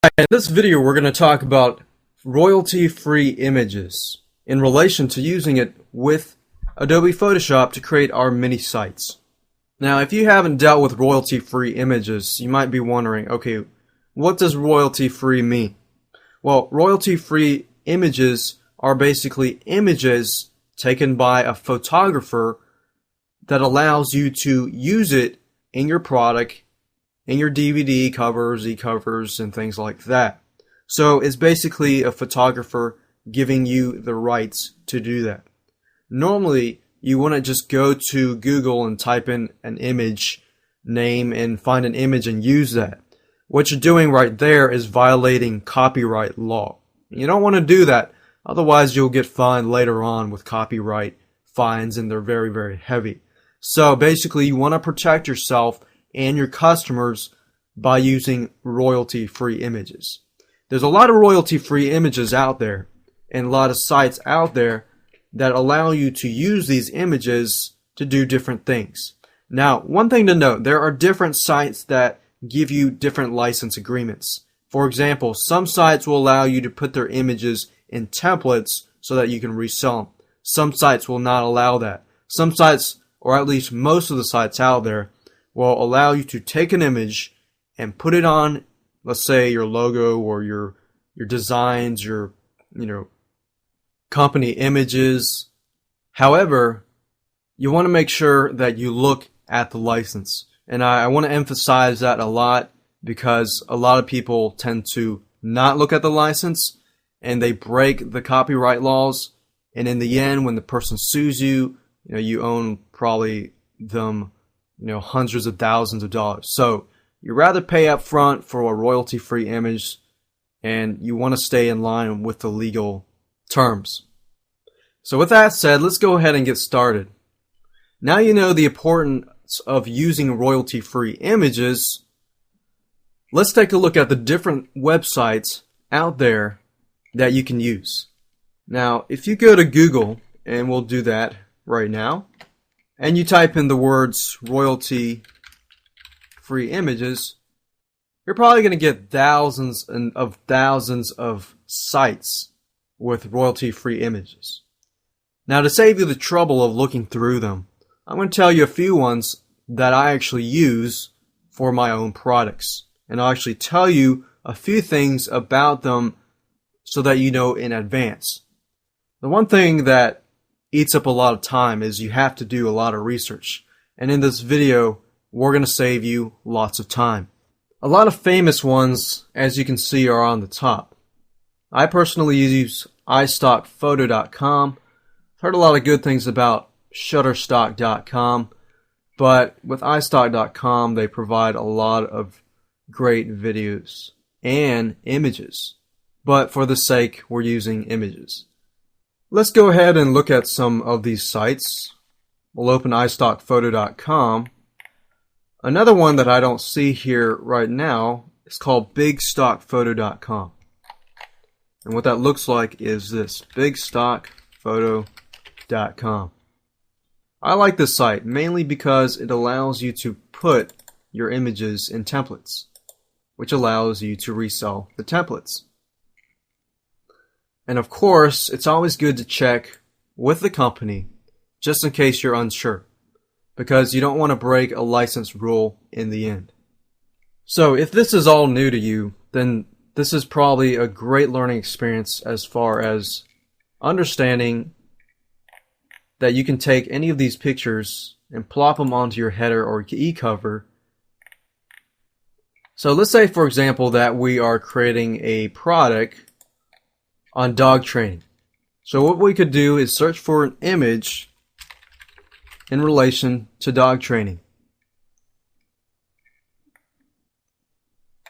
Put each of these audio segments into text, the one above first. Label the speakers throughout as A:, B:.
A: In this video, we're going to talk about royalty-free images in relation to using it with Adobe Photoshop to create our mini sites. Now, if you haven't dealt with royalty-free images, you might be wondering, okay, what does royalty-free mean? Well, royalty-free images are basically images taken by a photographer that allows you to use it in your product, in your DVD covers, e-covers, and things like that. So it's basically a photographer giving you the rights to do that. Normally, you wouldn't just go to Google and type in an image name and find an image and use that. What you're doing right there is violating copyright law. You don't want to do that, otherwise you'll get fined later on with copyright fines, and they're very, very heavy. So basically, you want to protect yourself and your customers by using royalty-free images. There's a lot of royalty-free images out there and a lot of sites out there that allow you to use these images to do different things. Now, one thing to note, there are different sites that give you different license agreements. For example, some sites will allow you to put their images in templates so that you can resell them. Some sites will not allow that. Some sites, or at least most of the sites out there, will allow you to take an image and put it on, let's say, your logo or your designs, your company images. However, you want to make sure that you look at the license. And I want to emphasize that a lot, because a lot of people tend to not look at the license and they break the copyright laws. And in the end, when the person sues you, you own probably them hundreds of thousands of dollars. So you rather pay up front for a royalty-free image, and you want to stay in line with the legal terms. So with that said, let's go ahead and get started. Now you know the importance of using royalty-free images. Let's take a look at the different websites out there that you can use. Now, if you go to Google, and we'll do that right now, and you type in the words royalty-free images, you're probably going to get thousands of sites with royalty-free images. Now, to save you the trouble of looking through them, I'm going to tell you a few ones that I actually use for my own products. And I'll actually tell you a few things about them so that you know in advance. The one thing that eats up a lot of time is you have to do a lot of research. And in this video, we're going to save you lots of time. A lot of famous ones, as you can see, are on the top. I personally use iStockPhoto.com. Heard a lot of good things about Shutterstock.com, but with iStock.com, they provide a lot of great videos and images. But for the sake, we're using images. Let's go ahead and look at some of these sites. We'll open iStockPhoto.com. Another one that I don't see here right now is called BigStockPhoto.com. And what that looks like is this, BigStockPhoto.com. I like this site mainly because it allows you to put your images in templates, which allows you to resell the templates. And of course, it's always good to check with the company just in case you're unsure, because you don't want to break a license rule in the end. So if this is all new to you, then this is probably a great learning experience as far as understanding that you can take any of these pictures and plop them onto your header or e-cover. So let's say, for example, that we are creating a product on dog training. So what we could do is search for an image in relation to dog training.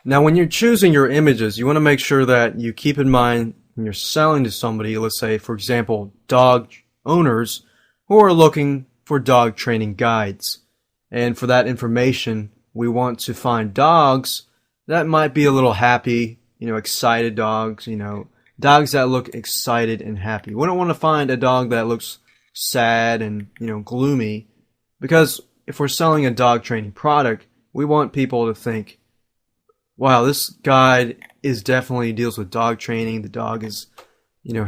A: Now when you're choosing your images, you want to make sure that you keep in mind when you're selling to somebody, let's say, for example, dog owners who are looking for dog training guides. And for that information, we want to find dogs that might be a little happy, excited dogs, dogs that look excited and happy. We don't want to find a dog that looks sad and, gloomy, because if we're selling a dog training product, we want people to think, wow, this guide is definitely deals with dog training. The dog is,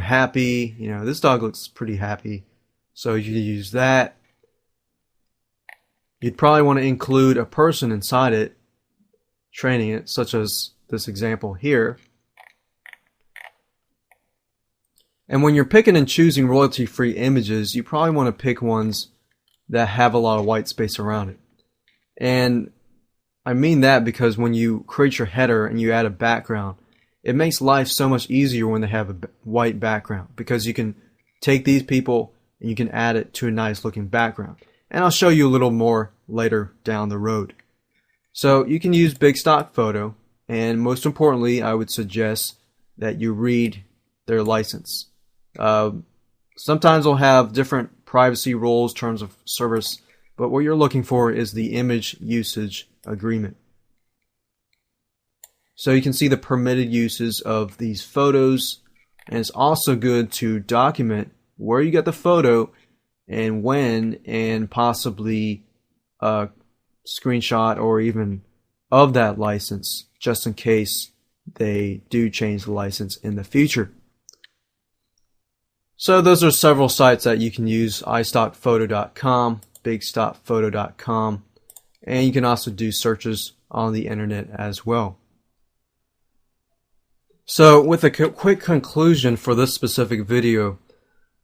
A: happy. This dog looks pretty happy. So you use that. You'd probably want to include a person inside it, training it, such as this example here. And when you're picking and choosing royalty-free images, you probably want to pick ones that have a lot of white space around it. And I mean that because when you create your header and you add a background, it makes life so much easier when they have a white background, because you can take these people and you can add it to a nice looking background. And I'll show you a little more later down the road. So you can use big stock photo, and most importantly, I would suggest that you read their license. Sometimes they'll have different privacy rules, terms of service, but what you're looking for is the image usage agreement. So you can see the permitted uses of these photos, and it's also good to document where you get the photo and when, and possibly a screenshot or even of that license, just in case they do change the license in the future. So those are several sites that you can use: iStockPhoto.com, BigStockPhoto.com, and you can also do searches on the internet as well. So with a quick conclusion for this specific video,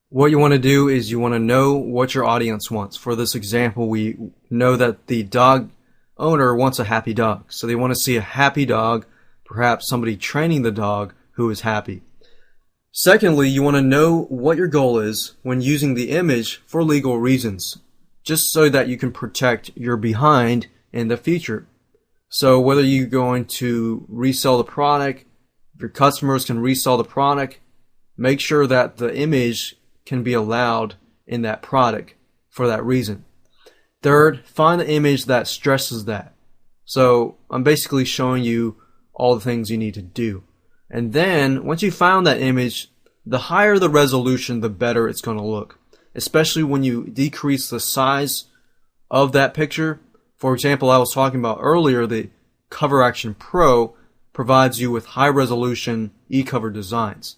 A: what you want to do is you want to know what your audience wants. For this example, we know that the dog owner wants a happy dog. So they want to see a happy dog, perhaps somebody training the dog who is happy. Secondly, you want to know what your goal is when using the image for legal reasons, just so that you can protect your behind in the future. So whether you're going to resell the product, if your customers can resell the product, make sure that the image can be allowed in that product for that reason. Third, find the image that stresses that. So I'm basically showing you all the things you need to do. And then once you found that image, the higher the resolution, the better it's going to look, especially when you decrease the size of that picture. For example, I was talking about earlier, the Cover Action Pro provides you with high resolution e-cover designs.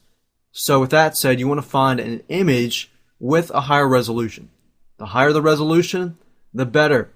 A: So with that said, you want to find an image with a higher resolution. The higher the resolution, the better.